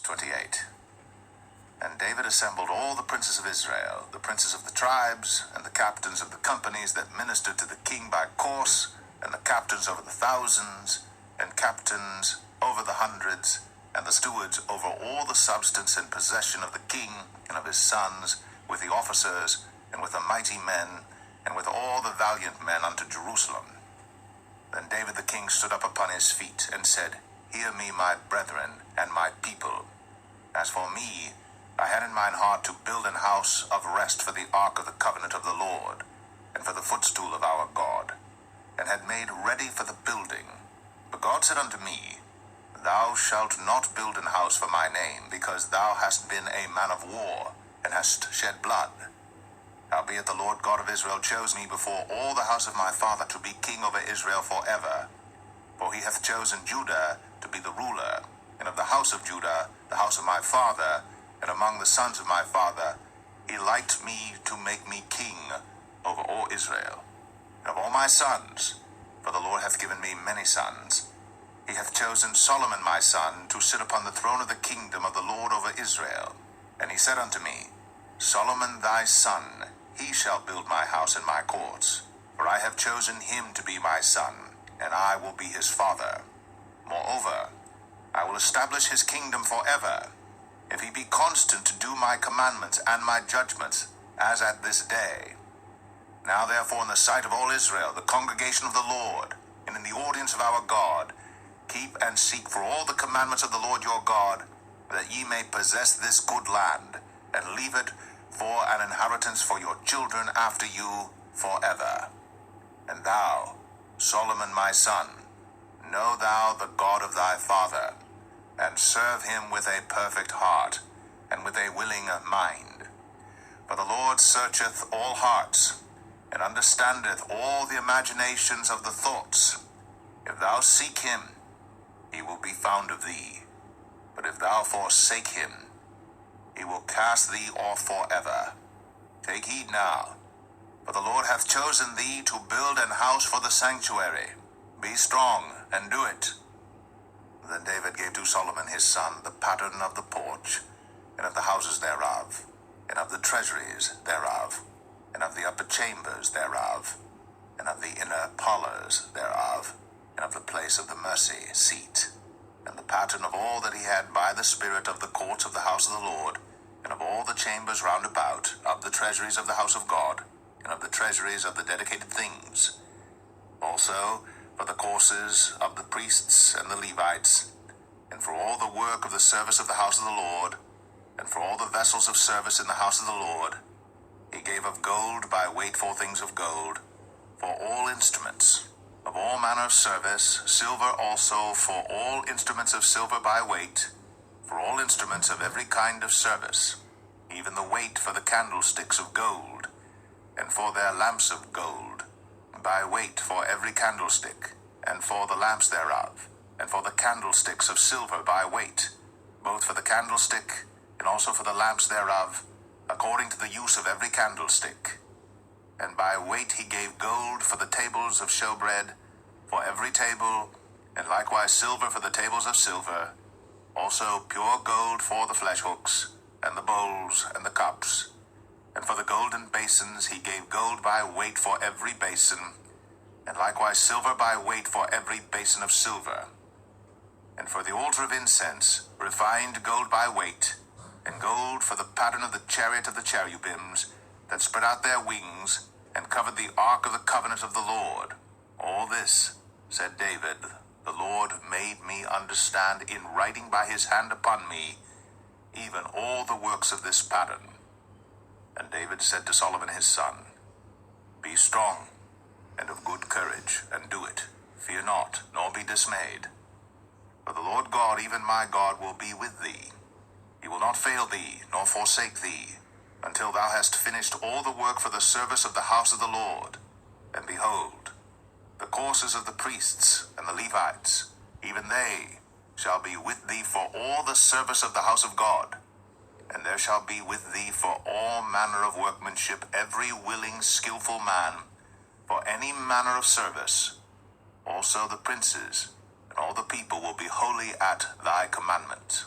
28. And David assembled all the princes of Israel, the princes of the tribes, and the captains of the companies that ministered to the king by course, and the captains over the thousands, and captains over the hundreds, and the stewards over all the substance and possession of the king and of his sons, with the officers, and with the mighty men, and with all the valiant men unto Jerusalem. Then David the king stood up upon his feet, and said, Hear me, my brethren, and my people. As for me, I had in mine heart to build an house of rest for the ark of the covenant of the Lord, and for the footstool of our God, and had made ready for the building. But God said unto me, Thou shalt not build an house for my name, because thou hast been a man of war, and hast shed blood. Howbeit the Lord God of Israel chose me before all the house of my father to be king over Israel forever. For he hath chosen Judah to be the ruler, and of the house of Judah, the house of my father, and among the sons of my father, he liked me to make me king over all Israel. And of all my sons, for the Lord hath given me many sons, he hath chosen Solomon my son to sit upon the throne of the kingdom of the Lord over Israel. And he said unto me, Solomon thy son, he shall build my house and my courts, for I have chosen him to be my son, and I will be his father. Moreover, I will establish his kingdom forever, if he be constant to do my commandments and my judgments, as at this day. Now therefore in the sight of all Israel, the congregation of the Lord, and in the audience of our God, keep and seek for all the commandments of the Lord your God, that ye may possess this good land, and leave it for an inheritance for your children after you forever. And thou, Solomon my son, know thou the God of thy father, and serve him with a perfect heart, and with a willing mind. For the Lord searcheth all hearts, and understandeth all the imaginations of the thoughts. If thou seek him, he will be found of thee. But if thou forsake him, he will cast thee off forever. Take heed now, for the Lord hath chosen thee to build an house for the sanctuary. Be strong, and do it. Then David gave to Solomon his son the pattern of the porch, and of the houses thereof, and of the treasuries thereof, and of the upper chambers thereof, and of the inner parlors thereof, and of the place of the mercy seat, and the pattern of all that he had by the spirit of the courts of the house of the Lord, and of all the chambers round about, of the treasuries of the house of God, and of the treasuries of the dedicated things. Also for the courses of the priests and the Levites, and for all the work of the service of the house of the Lord, and for all the vessels of service in the house of the Lord, he gave of gold by weight 4 things of gold, for all instruments of all manner of service, silver also for all instruments of silver by weight, for all instruments of every kind of service, even the weight for the candlesticks of gold, and for their lamps of gold, by weight for every candlestick, and for the lamps thereof, and for the candlesticks of silver by weight, both for the candlestick, and also for the lamps thereof, according to the use of every candlestick. And by weight he gave gold for the tables of showbread, for every table, and likewise silver for the tables of silver, also pure gold for the flesh hooks, and the bowls, and the cups. And for the golden basins he gave gold by weight for every basin, and likewise silver by weight for every basin of silver. And for the altar of incense, refined gold by weight, and gold for the pattern of the chariot of the cherubims, that spread out their wings, and covered the ark of the covenant of the Lord. All this, said David, the Lord made me understand in writing by his hand upon me, even all the works of this pattern. And David said to Solomon his son, Be strong, and of good courage, and do it. Fear not, nor be dismayed. For the Lord God, even my God, will be with thee. He will not fail thee, nor forsake thee, until thou hast finished all the work for the service of the house of the Lord. And behold, the courses of the priests and the Levites, even they shall be with thee for all the service of the house of God. And there shall be with thee for all manner of workmanship every willing, skillful man, for any manner of service. Also the princes and all the people will be holy at thy commandment.